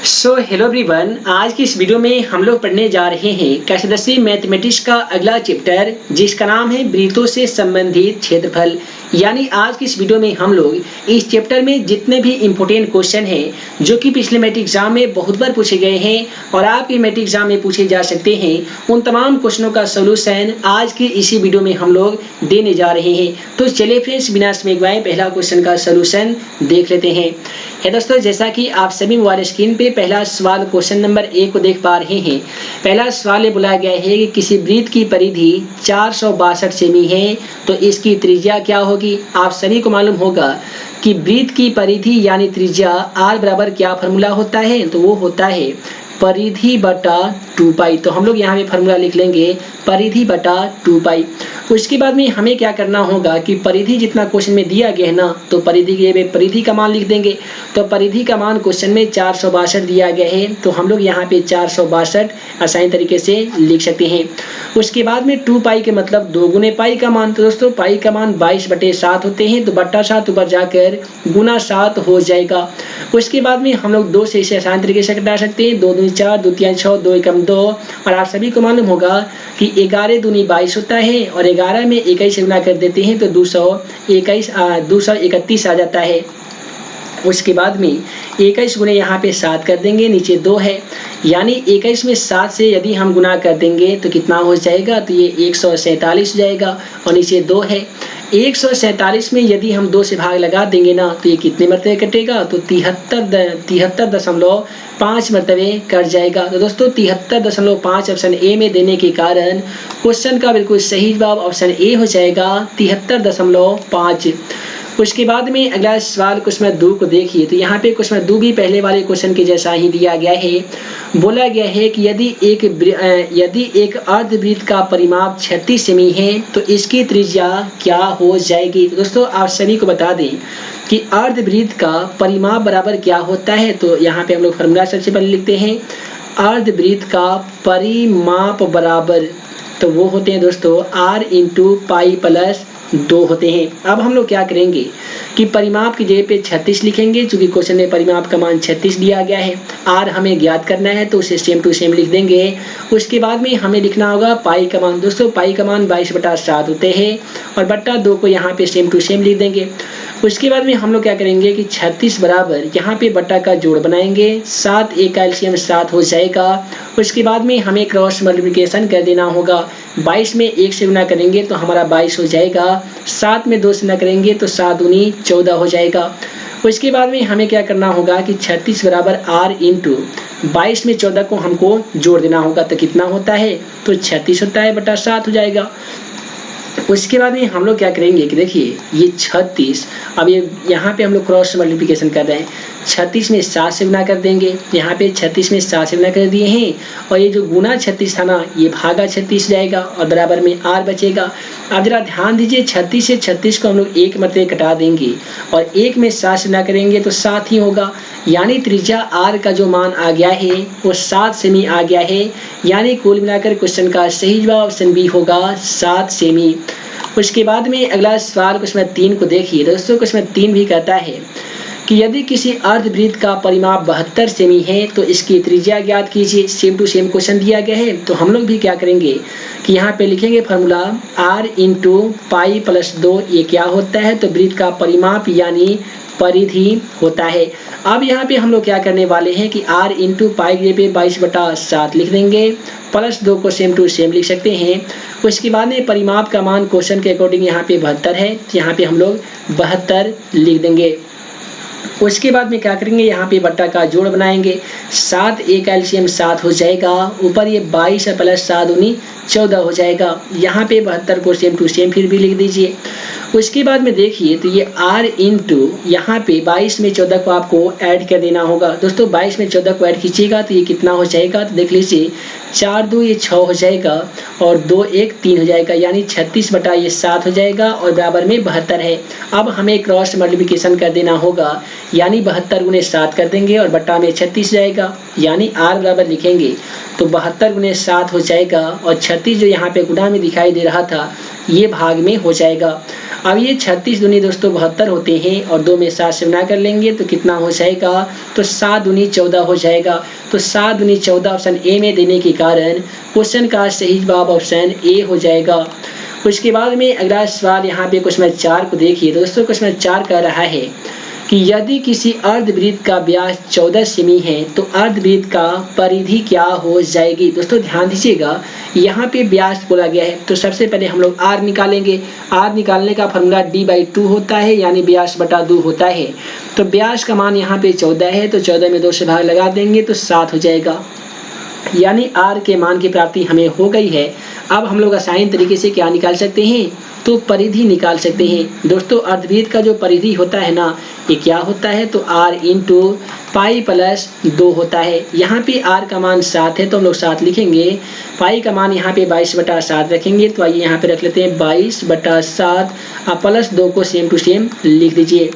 Hello everyone, आज की इस वीडियो में हम लोग पढ़ने जा रहे हैं कक्षा 10वीं मैथमेटिक्स का अगला चैप्टर, जिसका नाम है वृत्तों से संबंधित क्षेत्रफल। यानी आज की इस वीडियो में हम लोग इस चैप्टर में जितने भी इंपॉर्टेंट क्वेश्चन हैं जो कि पिछले मैट्रिक एग्जाम में बहुत बार पूछे गए हैं और आपके मैट्रिक एग्जाम में पूछे जा सकते हैं, उन तमाम क्वेश्चनों का सोल्यूशन आज की इसी वीडियो में हम लोग देने जा रहे हैं। तो चलिए फ्रेंड्स, बिना समय गवाए पहला क्वेश्चन का सोल्यूशन देख लेते हैं। दोस्तों, जैसा कि आप सभी मोबाइल स्क्रीन पे पहला सवाल क्वेश्चन नंबर 1 को देख पा रहे हैं। पहला सवाल ये बोला गया है कि किसी वृत्त की परिधि 462 सेमी है, तो इसकी त्रिज्या क्या होगी। आप सभी को मालूम होगा कि वृत्त की परिधि यानी त्रिज्या r बराबर क्या फॉर्मूला होता है, तो वो होता है परिधि बटा 2 पाई। तो हम लोग यहाँ पे फॉर्मूला लिख लेंगे परिधि बटा 2 पाई। उसके बाद में हमें क्या करना होगा कि परिधि जितना क्वेश्चन में दिया गया है ना, तो परिधि के परिधि का मान लिख देंगे। तो परिधि का मान क्वेश्चन में 462 दिया गया है, तो हम लोग यहाँ पे 462 आसानी तरीके से लिख सकते हैं। उसके बाद में 2 पाई के मतलब 2 गुने पाई का मान। तो दोस्तों, पाई का मान 22/7 होते हैं, तो बट्टा 7 ऊपर जाकर गुना 7 हो जाएगा। उसके बाद में हम लोग 2 से इसे आसान तरीके से घटा सकते हैं। 2 दूनी 4, 2 तिया 6, 2 एकम 2। और आप सभी को मालूम होगा कि 11 दूनी 22 होता है, और 11 में 21 से गुना कर देते हैं तो 231 आ जाता है। उसके बाद में 21 गुने यहाँ पे 7 कर देंगे, नीचे 2 है, यानी 21 में 7 से यदि हम गुना कर देंगे तो कितना हो जाएगा, तो ये 147 हो जाएगा, और नीचे 2 है। 147 में यदि हम 2 से भाग लगा देंगे ना, तो ये कितने मरतबे कटेगा, तो 73.5 मरतबे कट जाएगा। तो दोस्तों, 73.5 ऑप्शन ए में देने के कारण क्वेश्चन का बिल्कुल सही जवाब ऑप्शन ए हो जाएगा 73.5। उसके बाद में अगला सवाल क्वेश्चन 2 को देखिए। तो यहाँ पे क्वेश्चन 2 भी पहले वाले क्वेश्चन के जैसा ही दिया गया है। बोला गया है कि यदि एक अर्धवृत्त का परिमाप 36 सेमी है, तो इसकी त्रिज्या क्या हो जाएगी। तो दोस्तों, आप सभी को बता दें कि अर्धवृत्त का परिमाप बराबर क्या होता है। तो यहाँ पे हम लोग फॉर्मूला सबसे पहले लिखते हैं। अर्धवृत्त का परिमाप बराबर, तो वो होते हैं दोस्तों r × पाई + 2 होते हैं। अब हम लोग क्या करेंगे कि परिमाप की जगह पे 36 लिखेंगे, क्योंकि क्वेश्चन में परिमाप का मान 36 दिया गया है। r हमें ज्ञात करना है, तो उसे सेम टू सेम लिख देंगे। उसके बाद में हमें लिखना होगा पाई का मान। दोस्तों, पाई का मान 22/7 होते हैं, और बट्टा 2 को यहाँ पे सेम टू सेम लिख देंगे। उसके बाद में हम लोग क्या करेंगे कि 36 बराबर यहाँ पे बट्टा का जोड़ बनाएंगे, 7 1 का एलसीएम 7 हो जाएगा। उसके बाद में हमें क्रॉस मल्टीप्लिकेशन कर देना होगा। 22 में 1 से गुना करेंगे तो हमारा 22 हो जाएगा, 7 में 2 से गुना करेंगे तो 7 दूनी 14 हो जाएगा। उसके बाद में हमें क्या करना होगा कि 36 बराबर r × 22 में 14 को हमको जोड़ देना होगा, तो कितना होता है, तो 36 होता है बटा 7 हो जाएगा। उसके बाद में हम लोग क्या करेंगे कि देखिए ये 36, अब ये यहाँ पे हम लोग क्रॉस मल्टीप्लिकेशन कर रहे हैं। 36 में 7 से गुना कर देंगे, यहाँ पे 36 में 7 से गुना कर दिए हैं, और ये जो गुना 36 था ना, ये भागा 36 जाएगा, और बराबर में r बचेगा। अब जरा ध्यान दीजिए, 36 से 36 को हम लोग 1 मरतबे कटा देंगे, और 1 में 7 से गुना करेंगे तो 7 ही होगा। यानी त्रिज्या r का जो मान आ गया है वो 7 सेमी आ गया है। यानी कुल मिलाकर क्वेश्चन का सही जवाब ऑप्शन बी होगा 7 सेमी। उसके बाद में अगला सवाल क्वेश्चन 3 को देखिए। दोस्तों, क्वेश्चन 3 भी कहता है कि यदि किसी अर्धवृत्त का परिमाप 72 सेमी है, तो इसकी त्रिज्या ज्ञात कीजिए। सेम टू सेम क्वेश्चन दिया गया है, तो हम लोग भी क्या करेंगे कि यहाँ पे लिखेंगे फॉर्मूला r × पाई + 2। ये क्या होता है, तो वृत्त का परिमाप यानी परिधि होता है। अब यहाँ पे हम लोग क्या करने वाले हैं कि r × पाई के पे 22/7 लिख देंगे, + 2 को सेम टू सेम लिख सकते हैं। उसके बाद में परिमाप का मान क्वेश्चन के अकॉर्डिंग यहाँ पे 72 है, तो यहाँ पे हम लोग 72 लिख देंगे। उसके बाद में क्या करेंगे, यहाँ पे बट्टा का जोड़ बनाएंगे, 7 1 का एलसीएम 7 हो जाएगा, ऊपर ये 22 + 7 दूनी 14 हो जाएगा। यहाँ पे 72 को सेम टू सेम फिर भी लिख दीजिए। उसके बाद में देखिए, तो ये r × यहाँ पे 22 में 14 को आपको ऐड कर देना होगा। दोस्तों, 22 में 14 को ऐड कीजिएगा तो ये कितना हो जाएगा, तो देख लीजिए 4 2 ये 6 हो जाएगा, और 2 1 3 हो जाएगा, यानी 36 बटा ये 7 हो जाएगा, और बराबर में 72 है। अब हमें क्रॉस मल्टीप्लिकेशन कर देना होगा, यानी 72 गुने 7 कर देंगे, और बट्टा में 36 जाएगा, यानी r बराबर लिखेंगे तो 72 गुने 7 हो जाएगा, और 36 जो यहाँ पे गुना में दिखाई दे रहा था ये भाग में हो जाएगा। अब ये 36 दूनी दोस्तों 72 होते हैं और 2 में 7 से गुना कर लेंगे तो कितना हो जाएगा, तो 7 दूनी 14 हो जाएगा। तो 7 दूनी 14 ऑप्शन ए में देने के कारण क्वेश्चन का सही जवाब ऑप्शन ए हो जाएगा। उसके बाद में अगला सवाल यहाँ पे क्वेश्चन 4 को देखिए। तो दोस्तों क्वेश्चन 4 कह रहा है कि यदि किसी अर्धवृत्त का व्यास 14 सेमी है तो अर्धवृत्त का परिधि क्या हो जाएगी। दोस्तों ध्यान दीजिएगा, यहाँ पे व्यास बोला गया है तो सबसे पहले हम लोग आर निकालेंगे। आर निकालने का फॉर्मूला d/2 होता है, यानी व्यास बटा 2 होता है। तो व्यास का मान यहाँ पे 14 है तो 14 में 2 से भाग लगा देंगे तो 7 हो जाएगा, यानी आर के मान की प्राप्ति हमें हो गई है। अब हम लोग आसान तरीके से क्या निकाल सकते हैं, तो परिधि निकाल सकते हैं। दोस्तों अर्धवृत्त का जो परिधि होता है ना, ये क्या होता है, तो r इंटू पाई प्लस 2 होता है। यहाँ पे r का मान 7 है तो हम लोग 7 लिखेंगे, पाई का मान यहाँ पे 22/7 रखेंगे। तो आइए यहाँ पे रख लेते हैं 22/7 प्लस 2 को सेम टू सेम लिख दीजिए।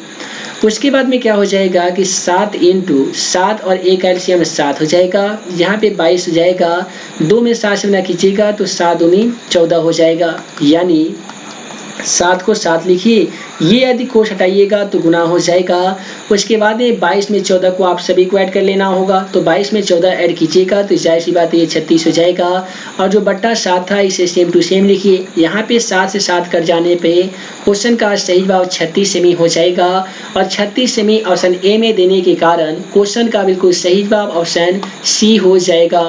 उसके बाद में क्या हो जाएगा कि 7 इंटू 7 और 1 एलसीएम 7 हो जाएगा, यहाँ पे 22 हो जाएगा, 2 में 7 से गुना कीजिएगा तो 7 दूनी 14 हो जाएगा, यानी 7 को 7 लिखिए, ये यदि कोष हटाइएगा तो गुना हो जाएगा। उसके बाद में 22 में 14 को आप सभी को ऐड कर लेना होगा, तो 22 में 14 ऐड कीजिएगा तो जाहिर सी बात है ये 36 हो जाएगा। और जो बट्टा 7 था इसे सेम टू सेम लिखिए, यहाँ पे 7 से 7 कर जाने पे क्वेश्चन का सही जवाब 36 सेमी हो जाएगा। और 36 सेमी ऑप्शन ए में देने के कारण क्वेश्चन का बिल्कुल सही जवाब ऑप्शन सी हो जाएगा।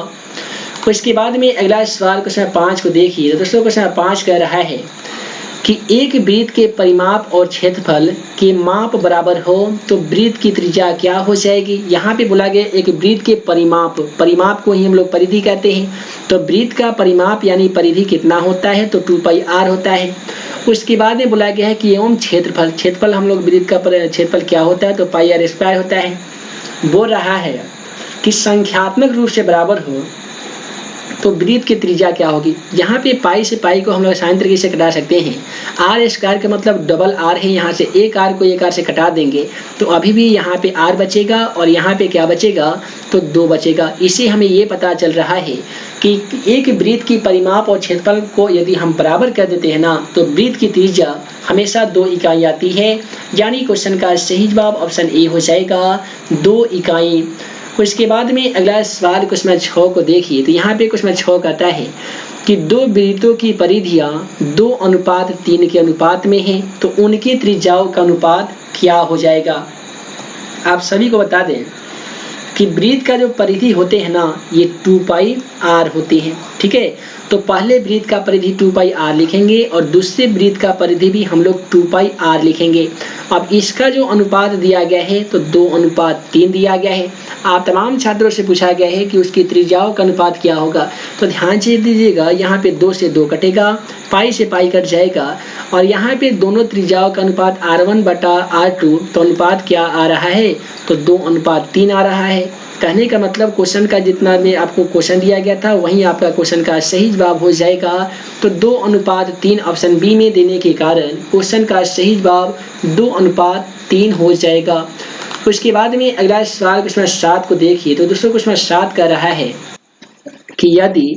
उसके बाद में अगला सवाल क्वेश्चन 5 को देखिए। दोस्तों क्वेश्चन 5 कह रहा है कि एक वृत्त के परिमाप और क्षेत्रफल के माप बराबर हो तो वृत्त की त्रिज्या क्या हो जाएगी। यहाँ पे बोला गया एक वृत्त के परिमाप को ही हम लोग परिधि कहते हैं। तो वृत्त का परिमाप यानी परिधि कितना होता है, तो 2πr होता है। उसके बाद में बोला गया है कि एवं क्षेत्रफल हम लोग वृत्त का क्षेत्रफल क्या होता है, तो πr² होता है। बोल रहा है कि संख्यात्मक रूप से बराबर हो तो वृत्त की त्रिज्या क्या होगी। यहाँ पे पाई से पाई को हम लोग आसान तरीके से कटा सकते हैं। r² का मतलब डबल r है, यहाँ से एक r को एक r से कटा देंगे तो अभी भी यहाँ पे r बचेगा और यहाँ पे क्या बचेगा, तो 2 बचेगा। इसे हमें ये पता चल रहा है कि एक वृत्त की परिमाप और क्षेत्रफल को यदि हम बराबर कर देते हैं ना, तो वृत्त की त्रिज्या हमेशा 2 इकाई आती है, यानी क्वेश्चन का सही जवाब ऑप्शन ए हो जाएगा, 2 इकाई। उसके बाद में अगला सवाल क्वेश्चन 6 को देखिए। तो यहाँ पे क्वेश्चन 6 कहता है कि 2 वृत्तों की परिधियाँ 2:3 के अनुपात में है तो उनकी त्रिज्याओं का अनुपात क्या हो जाएगा। आप सभी को बता दें कि वृत्त का जो परिधि होते हैं ना, ये 2πr होते हैं, ठीक है। तो पहले वृत्त का परिधि 2πr लिखेंगे और दूसरे वृत्त का परिधि भी हम लोग 2πr लिखेंगे। अब इसका जो अनुपात दिया गया है तो 2:3 दिया गया है। आप तमाम छात्रों से पूछा गया है कि उसकी त्रिज्याओं का अनुपात क्या होगा, तो ध्यान से दीजिएगा, यहाँ पे 2 से 2 कटेगा, पाई से पाई कट जाएगा और यहाँ पे दोनों त्रिज्याओं का अनुपात r1/r2, तो अनुपात क्या आ रहा है, तो 2:3 आ रहा है। कहने का मतलब क्वेश्चन का जितना में आपको क्वेश्चन दिया गया था वहीं आपका क्वेश्चन का सही जवाब हो जाएगा। तो 2:3 ऑप्शन बी में देने के कारण क्वेश्चन का सही जवाब 2:3 हो जाएगा। उसके बाद में अगला सवाल क्वेश्चन 7 को देखिए। तो दोस्तों क्वेश्चन 7 कह रहा है कि यदि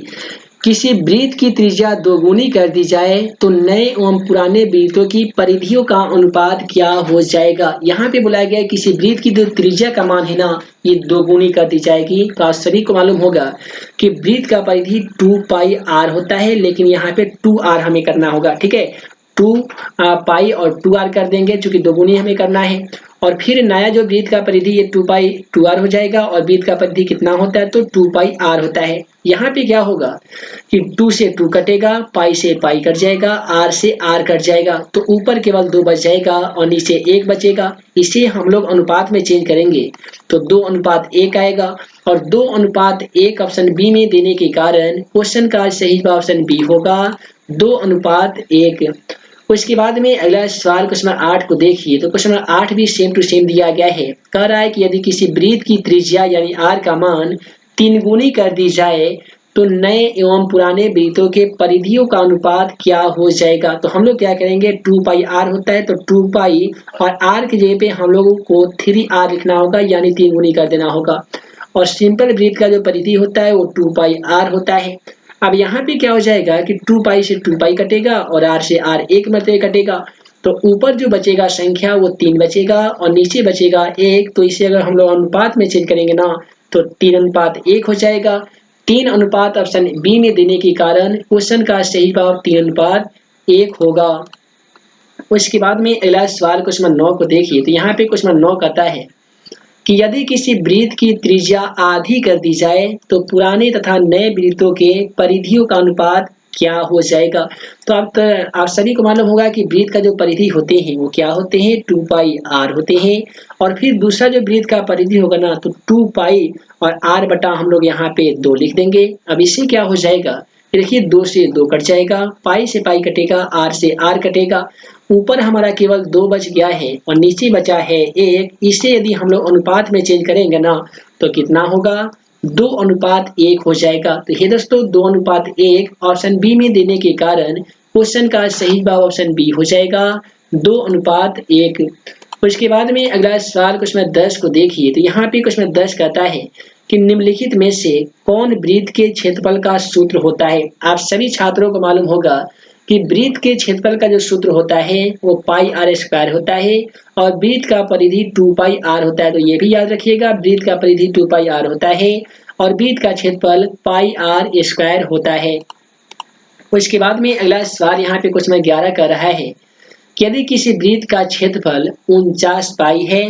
किसी वृत्त की त्रिज्या 2 गुनी कर दी जाए तो नए एवं पुराने वृत्तों की परिधियों का अनुपात क्या हो जाएगा। यहाँ पे बुलाया गया किसी वृत्त की जो त्रिज्या का मान है ना, ये 2 गुनी कर दी जाएगी। तो आप सभी को मालूम होगा कि वृत्त का परिधि 2πr होता है, लेकिन यहाँ पे 2r हमें करना होगा, ठीक है। 2π और 2r कर देंगे चूंकि 2 गुनी हमें करना है। और फिर नया जो वृत्त का परिधि ये 2π 2r हो जाएगा और वृत्त का परिधि कितना होता है, तो 2πr होता है। यहाँ पे क्या होगा कि 2 से 2 कटेगा, पाई से पाई कट जाएगा, r से r कट जाएगा, तो ऊपर केवल 2 बच जाएगा और नीचे 1 बचेगा। इसे हम लोग अनुपात में चेंज करेंगे तो 2:1 आएगा और 2:1 ऑप्शन बी में देने के कारण क्वेश्चन का सही जवाब ऑप्शन बी होगा, 2:1। उसके बाद में अगला सवाल क्वेश्चन 8 को देखिए। तो क्वेश्चन 8 भी सेम टू सेम दिया गया है। कह रहा है कि यदि किसी वृत्त की त्रिज्या यानी r का मान 3 गुनी कर दी जाए तो नए एवं पुराने वृत्तों के परिधियों का अनुपात क्या हो जाएगा। तो हम लोग क्या करेंगे, 2πr होता है तो 2π और r की जगह पे हम लोगों को 3r लिखना होगा, यानी 3 गुनी कर देना होगा। और सिंपल वृत्त का जो परिधि होता है वो 2πr होता है। अब यहाँ पे क्या हो जाएगा कि 2π से 2π कटेगा और r से r 1 मरतबे कटेगा, तो ऊपर जो बचेगा संख्या वो 3 बचेगा और नीचे बचेगा 1। तो इसे अगर हम लोग अनुपात में चेंज करेंगे ना तो 3:1 हो जाएगा। 3 अनुपात ऑप्शन बी में देने के कारण क्वेश्चन का सही जवाब 3:1 होगा। उसके बाद में अगला सवाल क्वेश्चन नंबर 9 को देखिए। तो यहाँ पे क्वेश्चन नंबर 9 कहता है कि यदि किसी वृत्त की त्रिज्या आधी कर दी जाए तो पुराने तथा नए वृत्तों के परिधियों का अनुपात क्या हो जाएगा। तो आप सभी को मालूम होगा कि वृत्त का जो परिधि होते हैं वो क्या होते हैं, 2πr होते हैं। और फिर दूसरा जो वृत्त का परिधि होगा ना तो 2π और r बटा हम लोग यहाँ पे 2 लिख देंगे। अब इससे क्या हो जाएगा, देखिए 2 से 2 कट जाएगा, पाई से पाई कटेगा, r से r कटेगा। ऊपर हमारा केवल 2 बच गया है और नीचे बचा है 1। इसे यदि हम लोग अनुपात में चेंज करेंगे ना तो कितना होगा, 2:1 हो जाएगा। तो ये दोस्तों 2:1 ऑप्शन बी में देने के कारण क्वेश्चन का सही जवाब ऑप्शन बी हो जाएगा, 2:1। उसके बाद में अगला सवाल क्वेश्चन 10 को देखिए। तो यहाँ पे क्वेश्चन 10 कहता है कि निम्नलिखित में से कौन वृत्त के क्षेत्रफल का सूत्र होता है। आप सभी छात्रों को मालूम होगा कि वृत्त के क्षेत्रफल का जो सूत्र होता है वो πr² होता है और वृत्त का परिधि 2πr होता है। तो ये भी याद रखिएगा, वृत्त का परिधि 2πr होता है और वृत्त का क्षेत्रफल πr² होता है। उसके बाद में अगला सवाल यहाँ पे क्वेश्चन 11 कर रहा है कि यदि किसी वृत्त का क्षेत्रफल 49π है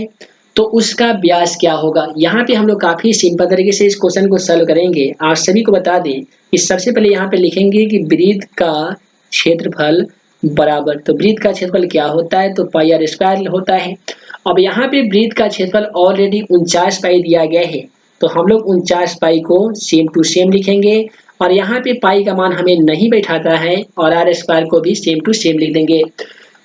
तो उसका व्यास क्या होगा। यहाँ पे हम लोग काफी सिंपल तरीके से इस क्वेश्चन को सॉल्व करेंगे। आप सभी को बता दें कि सबसे पहले यहाँ पे लिखेंगे कि वृत्त का क्षेत्रफल बराबर, तो वृत्त का क्षेत्रफल क्या होता है, तो πr² होता है। अब यहाँ पे वृत्त का क्षेत्रफल ऑलरेडी 49π दिया गया है तो हम लोग 49π को सेम टू सेम लिखेंगे और यहाँ पे पाई का मान हमें नहीं बैठाता है और r² को भी सेम टू सेम लिख देंगे।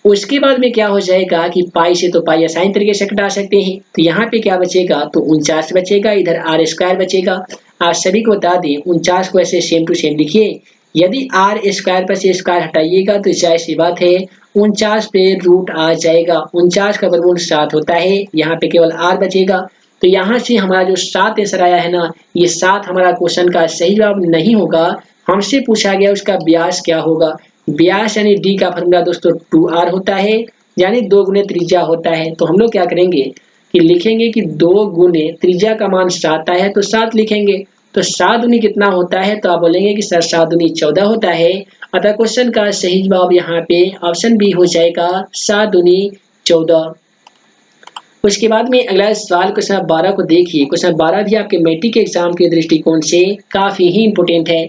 उसके बाद में क्या हो जाएगा कि पाई से तो पाई आसानी तरीके से घटा सकते हैं। तो यहाँ पे क्या बचेगा, तो 49 बचेगा, इधर r² बचेगा। आप सभी को बता दें 49 को ऐसे सेम टू सेम लिखिए। यदि r² पर से स्क्वायर हटाइएगा तो जाहिर सी बात है 49 पे रूट आ जाएगा। 49 का वर्गमूल 7 होता है, यहाँ पे केवल r बचेगा। तो यहाँ से हमारा जो 7 आंसर आया है ना, ये 7 हमारा क्वेश्चन का सही जवाब नहीं होगा। हमसे पूछा गया उसका व्यास क्या होगा। व्यास यानी डी का फॉर्मूला दोस्तों 2r होता है, यानी 2 गुने त्रिज्या होता है। तो हम लोग क्या करेंगे कि लिखेंगे कि 2 गुने त्रिज्या का मान 7 आया है तो 7 लिखेंगे। तो 7 दूनी कितना होता है, तो आप बोलेंगे कि सर 7 दूनी 14 होता है। अतः क्वेश्चन का सही जवाब यहाँ पे ऑप्शन बी हो जाएगा, 7 दूनी 14। उसके बाद में अगला सवाल क्वेश्चन 12 को देखिए। क्वेश्चन 12 भी आपके मैट्रिक के एग्जाम के दृष्टिकोण से काफी ही इंपोर्टेंट है।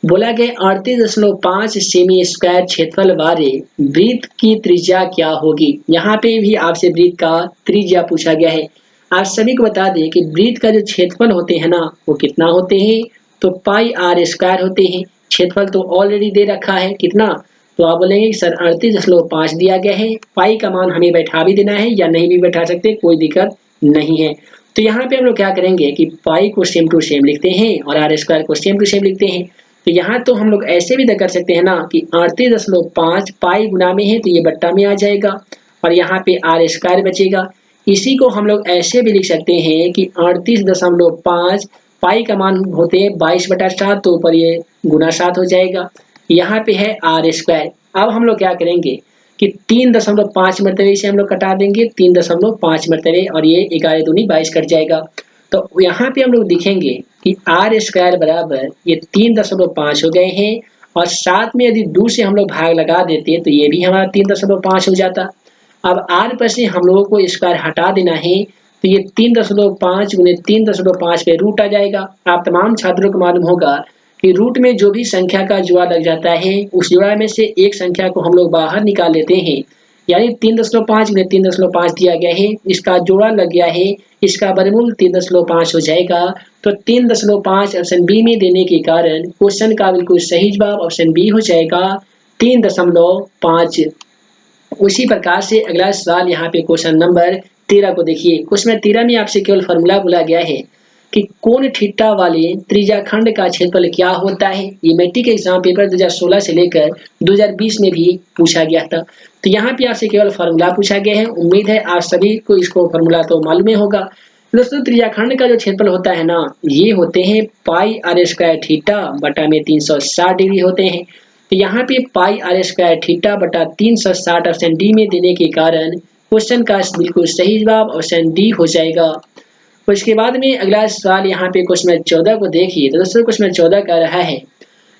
बोला गया 38.5 सेमी स्क्वायर क्षेत्रफल वाले वृत्त की त्रिज्या क्या होगी। यहाँ पे भी आपसे वृत्त का त्रिज्या पूछा गया है। आप सभी को बता दें कि वृत्त का जो क्षेत्रफल होते हैं ना वो कितना होते हैं, तो πr² होते हैं। क्षेत्रफल तो ऑलरेडी दे रखा है कितना, तो आप बोलेंगे सर 38.5 दिया गया है, पाई का मान हमें बैठा भी देना है या नहीं भी बैठा सकते, कोई दिक्कत नहीं है। तो यहाँ पे हम लोग क्या करेंगे कि पाई को सेम टू सेम लिखते हैं और r² को सेम टू सेम लिखते हैं। तो यहाँ तो हम लोग ऐसे भी कर सकते हैं ना कि 38.5 पाई गुना में है तो ये बट्टा में आ जाएगा और यहाँ पे r² बचेगा। इसी को हम लोग ऐसे भी लिख सकते हैं कि 38.5 पाई का मान होते हैं 22/7, तो ऊपर ये गुना 7 हो जाएगा। यहाँ पे है r²। अब हम लोग क्या करेंगे कि 3.5 मरतबे से हम लोग कटा देंगे, 3.5 मरतबे, और ये 11 दूनी 22 कट जाएगा। तो यहाँ पे हम लोग दिखेंगे कि r² बराबर ये 3.5 हो गए हैं और साथ में यदि 2 से हम लोग भाग लगा देते तो ये भी हमारा 3.5 हो जाता। अब r पर से हम लोगों को स्क्वायर हटा देना है तो ये 3.5 गुने 3.5 पे रूट आ जाएगा। आप तमाम छात्रों को मालूम होगा कि रूट में जो भी संख्या का जोड़ा लग जाता है उस जोड़ा में से एक संख्या को हम लोग बाहर निकाल लेते हैं। यानी 3.5 गुने 3.5 दिया गया है, इसका जोड़ा लग गया है, इसका वर्गमूल 3.5 हो जाएगा। तो 3.5 ऑप्शन बी में देने के कारण क्वेश्चन का बिल्कुल सही जवाब ऑप्शन बी हो जाएगा, 3.5। उसी प्रकार से अगला सवाल यहाँ पे क्वेश्चन नंबर 13 को देखिए। क्वेश्चन 13 में आपसे केवल फॉर्मूला बोला गया है कि कोण थीटा वाले त्रिज्याखंड का क्षेत्रफल क्या होता है। ये मैट्रिक एग्जाम पेपर 2016 से लेकर 2020 में भी पूछा गया था। तो यहाँ पे आपसे केवल फॉर्मूला पूछा गया है। उम्मीद है आप सभी को इसको फॉर्मूला तो मालूम होगा। दोस्तों त्रिज्याखंड का जो क्षेत्रफल होता है ना, ये होते हैं πr² थीटा बटा में 360 डिग्री होते हैं। तो यहाँ पे पाई आर स्क्वायर थीटा बटा 360 ऑप्शन डी में देने के कारण क्वेश्चन का बिल्कुल सही जवाब ऑप्शन डी हो जाएगा। उसके बाद में अगला सवाल यहाँ पे क्वेश्चन नंबर 14 को देखिए। तो दोस्तों क्वेश्चन नंबर 14 कह रहा है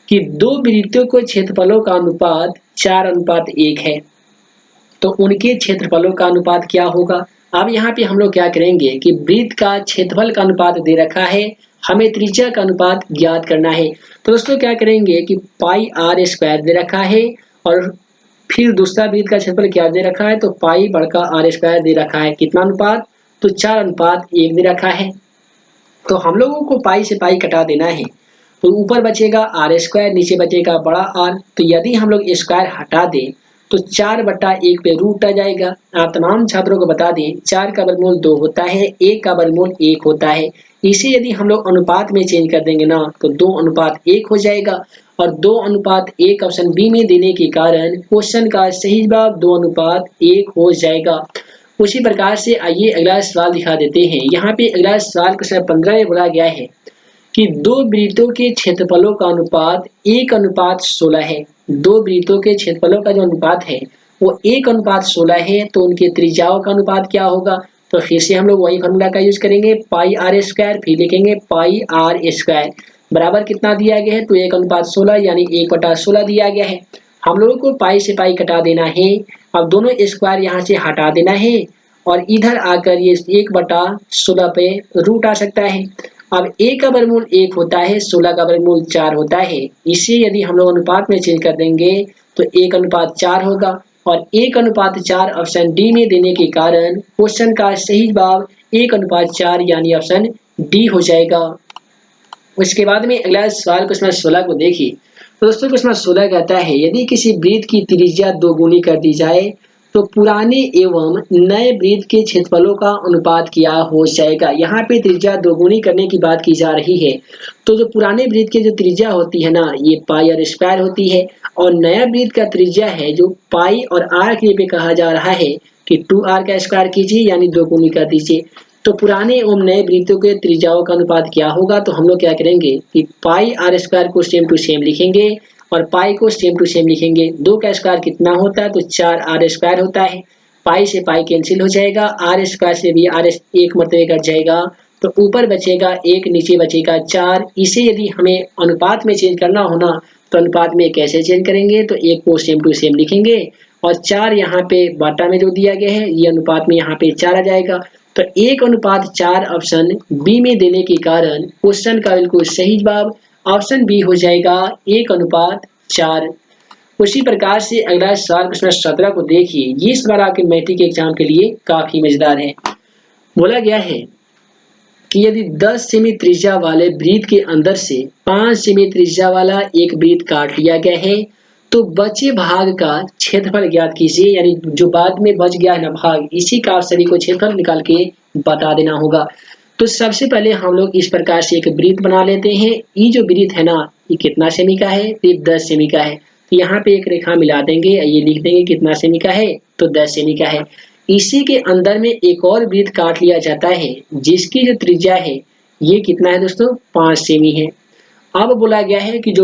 कि दो वृत्तों को क्षेत्रफलों का अनुपात 4:1 है, तो उनके क्षेत्रफलों का अनुपात क्या होगा। अब यहाँ पे हम लोग क्या करेंगे कि वृत्त का क्षेत्रफल का अनुपात दे रखा है, हमें त्रिज्या का अनुपात ज्ञात करना है। तो दोस्तों क्या करेंगे कि पाई आर स्क्वायर दे रखा है और फिर दूसरा वृत्त का क्षेत्रफल क्या दे रखा है, तो पाई बड़का आर स्क्वायर दे रखा है। कितना अनुपात, तो 4:1 दे रखा है। तो हम लोगों को पाई से पाई कटा देना है, तो ऊपर बचेगा आर स्क्वायर, नीचे बचेगा बड़ा आर। तो यदि हम लोग स्क्वायर हटा दें तो 4/1 पे रूट आ जाएगा। आप तमाम छात्रों को बता दें 4 का वर्गमूल 2 होता है, 1 का वर्गमूल 1 होता है। इसे यदि हम लोग अनुपात में चेंज कर देंगे ना तो 2:1 हो जाएगा और 2:1 ऑप्शन बी में देने के कारण क्वेश्चन का सही जवाब 2:1 हो जाएगा। उसी प्रकार से आइए अगला सवाल दिखा देते हैं। यहाँ पे अगला सवाल क्वेश्चन 15 में बोला गया है कि दो वृत्तों के क्षेत्रफलों का अनुपात 1:16 है। दो वृत्तों के क्षेत्रफलों का जो अनुपात है वो 1:16 है, तो उनके त्रिज्याओं का अनुपात क्या होगा। तो फिर से हम लोग वही फॉर्मूला का यूज करेंगे, पाई आर स्क्वायर, फिर लिखेंगे पाई आर स्क्वायर बराबर कितना दिया गया है, तो 1:16 यानी 1/16 दिया गया है। हम लोगों को पाई से पाई कटा देना है। अब दोनों स्क्वायर यहाँ से हटा देना है और इधर आकर ये 1/16 पे रूट आ सकता है। अब 1 का वर्गमूल 1 होता है, 16 का वर्गमूल 4 होता है। इसे यदि हम लोग अनुपात में चेंज कर देंगे तो 1:4 होगा और 1:4 ऑप्शन डी में देने के कारण क्वेश्चन का सही जवाब 1:4 यानी ऑप्शन डी हो जाएगा। उसके बाद में अगला सवाल क्वेश्चन 16 को देखिए। तो दोस्तों क्वेश्चन 16 कहता है यदि किसी वृत्त की त्रिज्या 2 गुनी कर दी जाए तो पुराने एवं नए वृत्त के क्षेत्रफलों का अनुपात क्या हो जाएगा। यहाँ पे त्रिज्या 2 गुनी करने की बात की जा रही है। तो जो पुराने वृत्त की जो त्रिज्या होती है ना, ये पाई आर स्क्वायर होती है और नया वृत्त का त्रिज्या है जो पाई और आर के पे कहा जा रहा है कि 2r का स्क्वायर कीजिए यानी 2 गुनी कर दीजिए। तो पुराने एवं नए वृत्तों के त्रिज्याओं का अनुपात क्या होगा, तो हम लोग क्या करेंगे कि पाई आर स्क्वायर को सेम टू सेम लिखेंगे और पाई को सेम टू सेम लिखेंगे। 2 का स्क्वायर कितना होता है, तो 4r स्क्वायर होता है। पाई से पाई कैंसिल हो जाएगा, आर स्क्वायर से भी आर एक मरतबे कट जाएगा, तो ऊपर बचेगा 1, नीचे बचेगा 4। इसे यदि हमें अनुपात में चेंज करना होना तो अनुपात में कैसे चेंज करेंगे, तो 1 को सेम टू सेम लिखेंगे और 4 यहाँ पे बाटा में जो दिया गया है ये अनुपात में यहाँ पे 4 आ जाएगा। तो 1:4 ऑप्शन बी में देने के कारण क्वेश्चन का बिल्कुल सही जवाब ऑप्शन बी हो जाएगा 1:4। उसी प्रकार से अगला सवाल क्वेश्चन 17 को देखिए। ये सवाल आपके मैट्रिक एग्जाम के लिए काफी मजेदार है। बोला गया है कि यदि 10 सेमी त्रिज्या वाले वृत्त के अंदर से 5 सेमी त्रिज्या वाला एक वृत्त काट लिया गया है तो बचे भाग का क्षेत्रफल ज्ञात कीजिए। यानी जो बाद में बच गया है ना भाग, इसी का आप सभी को क्षेत्रफल निकाल के बता देना होगा। तो सबसे पहले हम लोग इस प्रकार से एक वृत्त बना लेते हैं। ये जो वृत्त है ना, ये कितना सेमी का है, ये 10 सेमी का है। तो यहाँ पे एक रेखा मिला देंगे, ये लिख देंगे कितना सेमी का है, तो 10 सेमी का है। इसी के अंदर में एक और वृत्त काट लिया जाता है जिसकी जो त्रिज्या है ये कितना है दोस्तों, 5 सेमी है। अब बोला गया है कि ये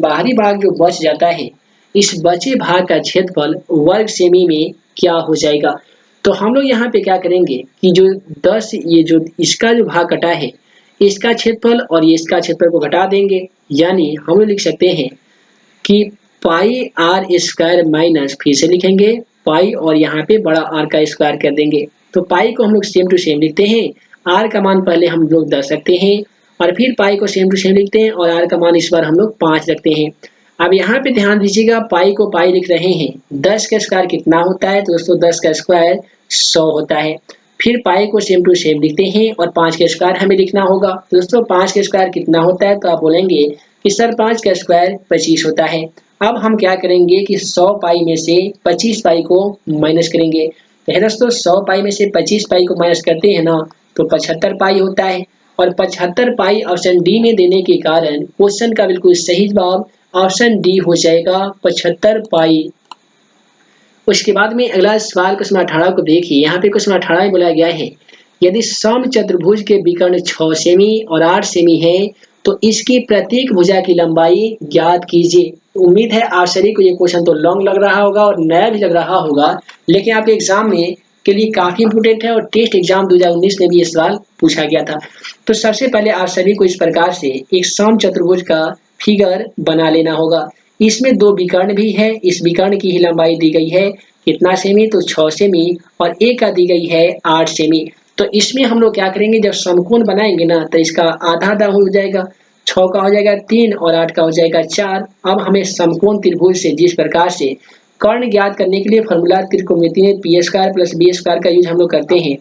बाहरी भाग जो बच जाता है, इस बचे भाग का क्षेत्रफल वर्ग सेमी में क्या हो जाएगा। तो हम लोग यहाँ पे क्या करेंगे कि जो 10 ये जो इसका जो भाग कटा है इसका क्षेत्रफल और ये इसका क्षेत्रफल को घटा देंगे। यानी हम लोग लिख सकते हैं कि पाई आर स्क्वायर माइनस, फिर से लिखेंगे पाई और यहाँ पे बड़ा आर का स्क्वायर कर देंगे। तो पाई को हम लोग सेम टू सेम लिखते हैं, आर का मान पहले हम लोग 10 रखते हैं और फिर पाई को सेम टू सेम लिखते हैं और आर का मान इस बार हम लोग 5 रखते हैं। अब यहाँ पे ध्यान दीजिएगा, पाई को पाई लिख रहे हैं, 10 का स्क्वायर कितना होता है, तो दोस्तों 10 का स्क्वायर 100 होता है। फिर पाई को सेम टू सेम लिखते हैं और 5 का स्क्वायर हमें लिखना होगा। तो दोस्तों 5 का स्क्वायर कितना होता है, तो आप बोलेंगे कि सर 5 का स्क्वायर 25 होता है। अब हम क्या करेंगे कि 100 पाई में से 25 पाई को माइनस करेंगे। तो दोस्तों 100 पाई में से 25 पाई को माइनस करते हैं ना, तो 75 पाई होता है और 75 पाई ऑप्शन डी में देने के कारण क्वेश्चन का बिल्कुल सही जवाब ऑप्शन डी हो जाएगा 75 पाई। उसके बाद में अगला सवाल क्वेश्चन 18 को देखिए। यहाँ पे क्वेश्चन 18 में बोला गया है यदि सम चतुर्भुज के विकर्ण 6 सेमी और 8 सेमी है तो इसकी प्रत्येक भुजा की लंबाई ज्ञात कीजिए। उम्मीद है आप सभी को ये क्वेश्चन तो लॉन्ग लग रहा होगा और नया भी लग रहा होगा, लेकिन आपके एग्जाम में के लिए काफी इंपोर्टेंट है और टेस्ट एग्जाम 2019 में भी ये सवाल पूछा गया था। तो सबसे पहले आप सभी को इस प्रकार से एक सम चतुर्भुज का फिगर बना लेना होगा। इसमें दो विकर्ण भी है, इस विकर्ण की ही लंबाई दी गई है कितना सेमी, तो 6 सेमी, और एक का दी गई है 8 सेमी। तो इसमें हम लोग क्या करेंगे, जब समकोण बनाएंगे ना तो इसका आधा आधा हो जाएगा, 6 का हो जाएगा 3 और 8 का हो जाएगा 4। अब हमें समकोण त्रिभुज से जिस प्रकार से कर्ण ज्ञात करने के लिए फॉर्मूला त्रिकोणमिति में p square plus b square का यूज हम लोग करते हैं,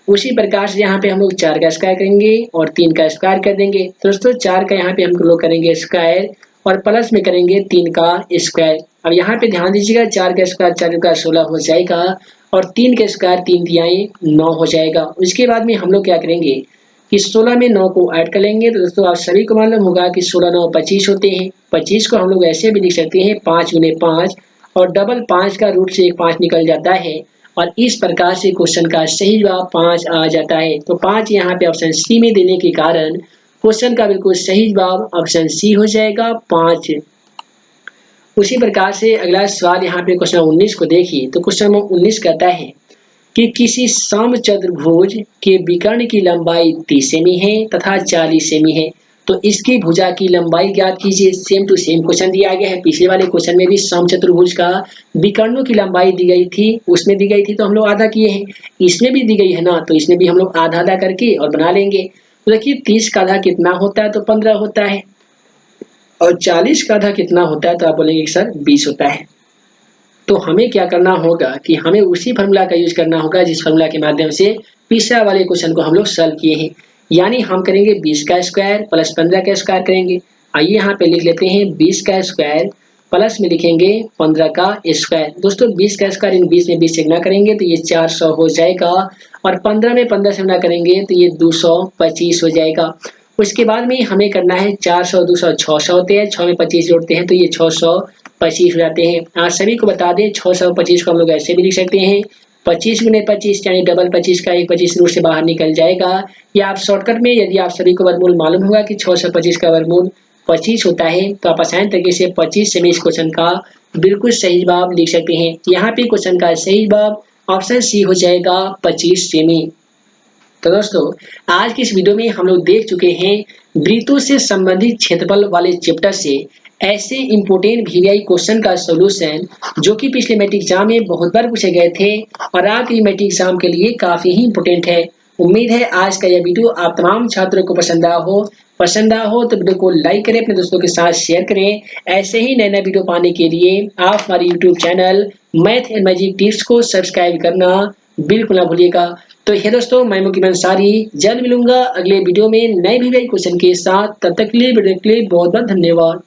उसी प्रकार से यहाँ पे हम लोग 4 का स्क्वायर करेंगे और 3 का स्क्वायर कर देंगे। तो दोस्तों 4 का यहाँ पे हम लोग करेंगे स्क्वायर और प्लस में करेंगे 3 का स्क्वायर। अब यहाँ पे ध्यान दीजिएगा, 4 का स्क्वायर 4 का 16 हो जाएगा और 3 का स्क्वायर 3 तिहाई 9 हो जाएगा। उसके बाद में हम लोग क्या करेंगे कि 16 में 9 को ऐड कर लेंगे। तो दोस्तों आप सभी को मालूम होगा कि 16 9 25 होते हैं। 25 को हम लोग ऐसे भी लिख सकते हैं 5 गुने 5, और डबल 5 का रूट से एक 5 निकल जाता है, और इस प्रकार से क्वेश्चन का सही जवाब 5 आ जाता है। तो 5 यहाँ पे ऑप्शन सी में देने के कारण क्वेश्चन का बिल्कुल सही जवाब ऑप्शन सी हो जाएगा 5। उसी प्रकार से अगला सवाल यहाँ पे क्वेश्चन 19 को देखिए। तो क्वेश्चन 19 कहता है कि किसी समचतुर्भुज के विकर्ण की लंबाई 30 सेमी है तथा 40 सेमी है, तो इसकी भुजा की लंबाई ज्ञात कीजिए। सेम टू सेम क्वेश्चन दिया गया है। पिछले वाले क्वेश्चन में भी समचतुर्भुज का विकर्णों की लंबाई दी गई थी, उसमें दी गई थी तो हम लोग आधा किए हैं, इसमें भी दी गई है ना, तो इसमें भी हम लोग आधा आधा करके और बना लेंगे। तो देखिए 30 का आधा कितना होता है, तो 15 होता है, और 40 का आधा कितना होता है, तो आप बोलेंगे सर 20 होता है। तो हमें क्या करना होगा कि हमें उसी फॉर्मूला का यूज करना होगा जिस फॉर्मूला के माध्यम से पिछले वाले क्वेश्चन को हम लोग सॉल्व किए हैं। यानी हम करेंगे 20 का स्क्वायर प्लस 15 का स्क्वायर करेंगे। आइए यहाँ पे लिख लेते हैं 20 का स्क्वायर प्लस में लिखेंगे 15 का स्क्वायर। दोस्तों 20 का स्क्वायर इन 20 में 20 से गुना करेंगे तो ये 400 हो जाएगा, और 15 में 15 से गुना करेंगे तो ये 225 हो जाएगा। उसके बाद में हमें करना है 400 200 600 होते हैं, 6 में 25 जोड़ते हैं तो ये 625 हो जाते हैं। आप सभी को बता दें 625 को हम लोग ऐसे भी लिख सकते हैं 25 गुने 25 यानी डबल 25 का एक 25 रूट से बाहर निकल जाएगा। या आप शॉर्टकट में यदि आप सभी को वर्गमूल मालूम होगा कि 625 का वर्गमूल 25 होता है, तो आप आसान तरीके से 25 से इस क्वेश्चन का बिल्कुल सही जवाब लिख सकते हैं। यहाँ पे क्वेश्चन का सही जवाब ऑप्शन सी हो जाएगा 25 सेमी। तो दोस्तों आज की इस वीडियो में हम लोग देख चुके हैं वृत्तों से संबंधित क्षेत्रफल वाले चैप्टर से ऐसे इंपोर्टेंट वीवीआई क्वेश्चन का सॉल्यूशन जो कि पिछले मैट्रिक एग्जाम में बहुत बार पूछे गए थे और आपके मैट्रिक एग्जाम के लिए काफी ही इंपोर्टेंट है। उम्मीद है आज का यह वीडियो आप तमाम छात्रों को पसंद आया हो तो वीडियो को लाइक करें, अपने दोस्तों के साथ शेयर करें। ऐसे ही नए नए वीडियो पाने के लिए आप हमारे YouTube channel math and magic tips को सब्सक्राइब करना बिल्कुल ना भूलिएगा। तो हे दोस्तों मैं मुकीम अंसारी जल्द मिलूंगा अगले वीडियो में नए वीवीआई क्वेश्चन के साथ। तब तक के लिए वीडियो के लिए बहुत बहुत धन्यवाद।